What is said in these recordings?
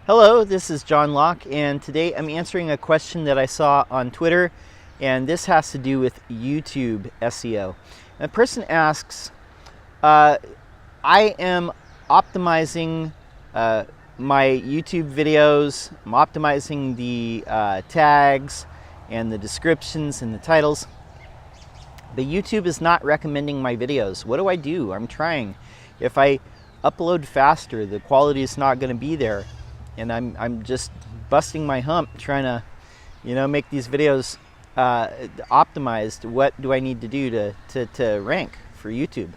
Hello, this is John Locke, and today I'm answering a question that I saw on Twitter, and this has to do with YouTube SEO. And the person asks, I am optimizing my YouTube videos, I'm optimizing the tags and the descriptions and the titles, but YouTube is not recommending my videos. What do I do? I'm trying. If I upload faster, the quality is not going to be there. And I'm just busting my hump trying to, make these videos optimized. What do I need to do to rank for YouTube?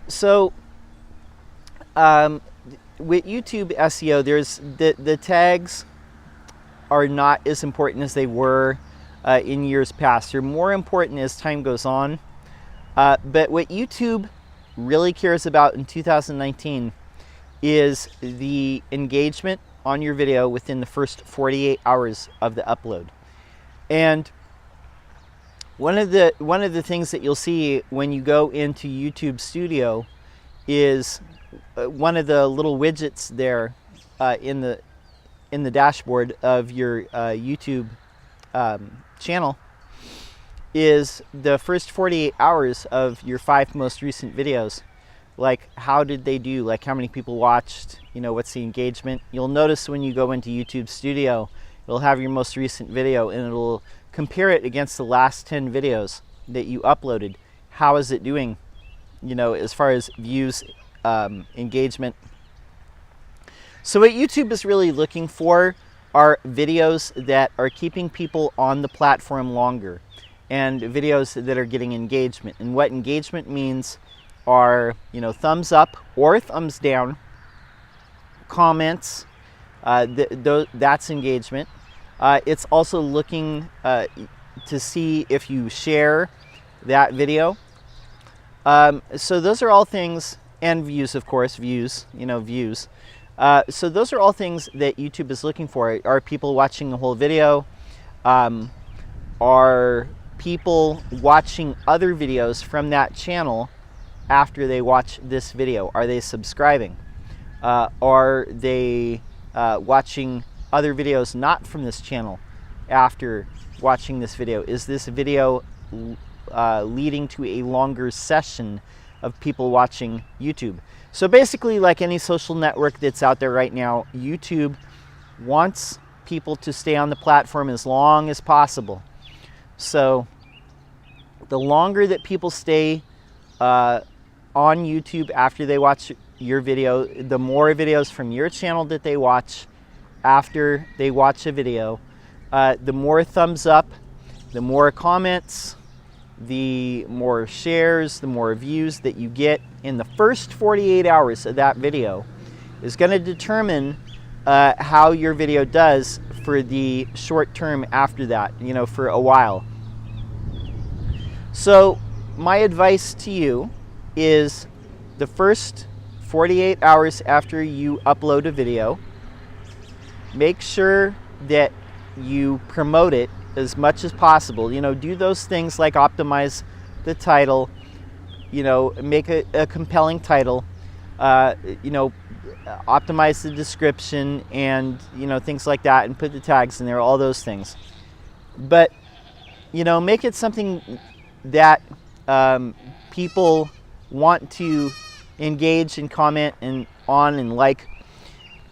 So with YouTube SEO, there's the tags are not as important as they were in years past. They're more important as time goes on. But what YouTube really cares about in 2019 is the engagement on your video within the first 48 hours of the upload. And one of the things that you'll see when you go into YouTube Studio is one of the little widgets there in the dashboard of your YouTube channel is the first 48 hours of your 5 most recent videos. Like, how did they do? Like, how many people watched? What's the engagement? You'll notice when you go into YouTube Studio, it'll have your most recent video and it'll compare it against the last 10 videos that you uploaded. How is it doing, as far as views, engagement? So what YouTube is really looking for are videos that are keeping people on the platform longer and videos that are getting engagement. And what engagement means are thumbs up or thumbs down, comments, that's engagement. It's also looking to see if you share that video. So those are all things, and views, of course, views. So those are all things that YouTube is looking for. Are people watching the whole video? Are people watching other videos from that channel after they watch this video? Are they subscribing? Are they watching other videos not from this channel after watching this video? Is this video leading to a longer session of people watching YouTube? So basically, like any social network that's out there right now, YouTube wants people to stay on the platform as long as possible. So the longer that people stay on YouTube after they watch your video, the more videos from your channel that they watch after they watch a video, the more thumbs up, the more comments, the more shares, the more views that you get in the first 48 hours of that video is going to determine how your video does for the short term after that, for a while. So my advice to you is the first 48 hours after you upload a video, make sure that you promote it as much as possible. Do those things like optimize the title, make a compelling title, optimize the description and, things like that, and put the tags in there, all those things. But, make it something that people want to engage and comment and like.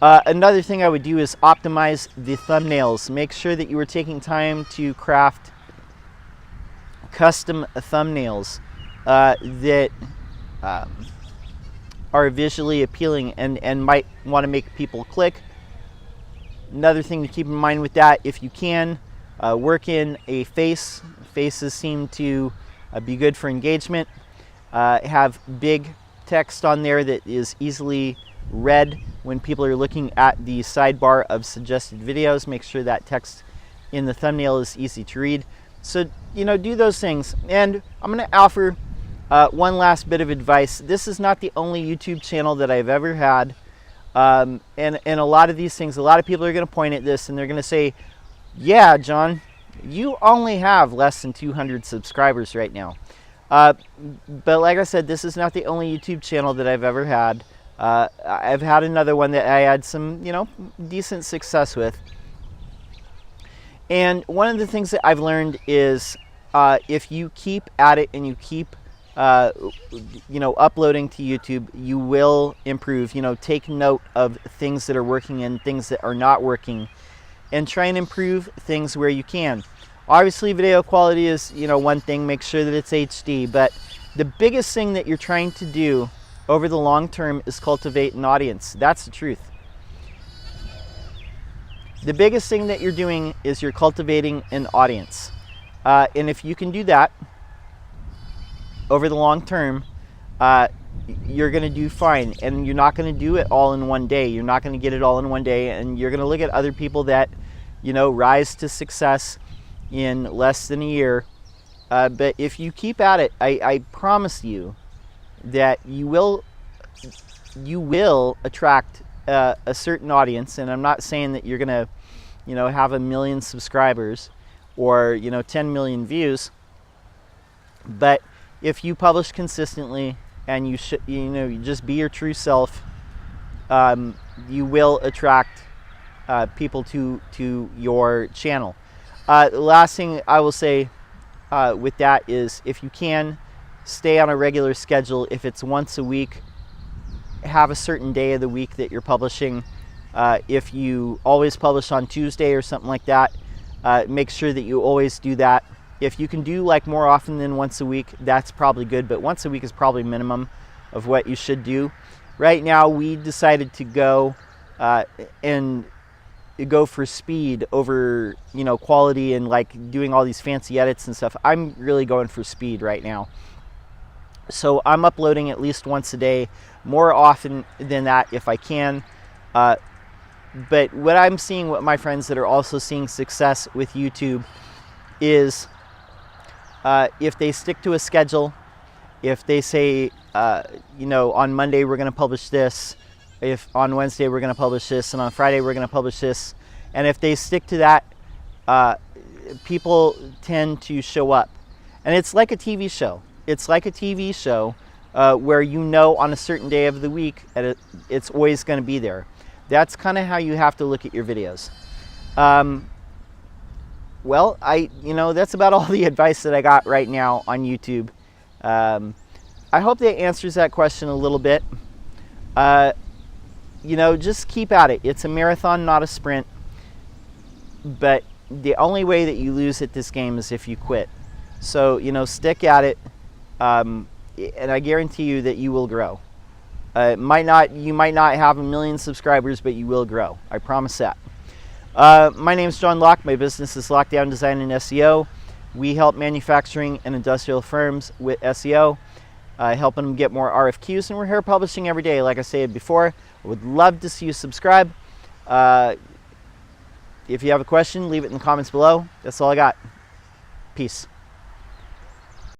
Another thing I would do is optimize the thumbnails. Make sure that you are taking time to craft custom thumbnails that are visually appealing and might want to make people click. Another thing to keep in mind with that, if you can, work in a face. Faces seem to be good for engagement. Have big text on there that is easily read when people are looking at the sidebar of suggested videos. Make sure that text in the thumbnail is easy to read. So, do those things. And I'm going to offer one last bit of advice. This is not the only YouTube channel that I've ever had. And a lot of these things, a lot of people are going to point at this and they're going to say, yeah, John, you only have less than 200 subscribers right now. But like I said, this is not the only YouTube channel that I've ever had. I've had another one that I had some, decent success with. And one of the things that I've learned is if you keep at it and you keep uploading to YouTube, you will improve. Take note of things that are working and things that are not working, and try and improve things where you can. Obviously, video quality is, one thing. Make sure that it's HD. But the biggest thing that you're trying to do over the long term is cultivate an audience. That's the truth. The biggest thing that you're doing is you're cultivating an audience. And if you can do that over the long term, you're going to do fine. And you're not going to do it all in one day. You're not going to get it all in one day. And you're going to look at other people that, rise to success in less than a year. But if you keep at it, I promise you that you will attract a certain audience. And I'm not saying that you're going to, have 1 million subscribers or, 10 million views. But if you publish consistently and you just be your true self, you will attract people to your channel. The last thing I will say with that is, if you can, stay on a regular schedule. If it's once a week, have a certain day of the week that you're publishing. If you always publish on Tuesday or something like that, make sure that you always do that. If you can do like more often than once a week, that's probably good, but once a week is probably minimum of what you should do. Right now, we decided to go and go for speed over, quality and like doing all these fancy edits and stuff. I'm really going for speed right now. So I'm uploading at least once a day, more often than that if I can. But what I'm seeing, what my friends that are also seeing success with YouTube is if they stick to a schedule, if they say, on Monday we're going to publish this, if on Wednesday we're going to publish this, and on Friday we're going to publish this, and if they stick to that, people tend to show up. And it's like a TV show. It's like a TV show where on a certain day of the week, it's always going to be there. That's kind of how you have to look at your videos. Well, that's about all the advice that I got right now on YouTube. I hope that answers that question a little bit. Just keep at it. It's a marathon, not a sprint. But the only way that you lose at this game is if you quit. So, stick at it. And I guarantee you that you will grow. You might not have 1 million subscribers, but you will grow. I promise that. My name is John Locke. My business is Lockdown Design and SEO. We help manufacturing and industrial firms with SEO, helping them get more RFQs, and we're here publishing every day. Like I said before, I would love to see you subscribe. If you have a question, leave it in the comments below. That's all I got. Peace.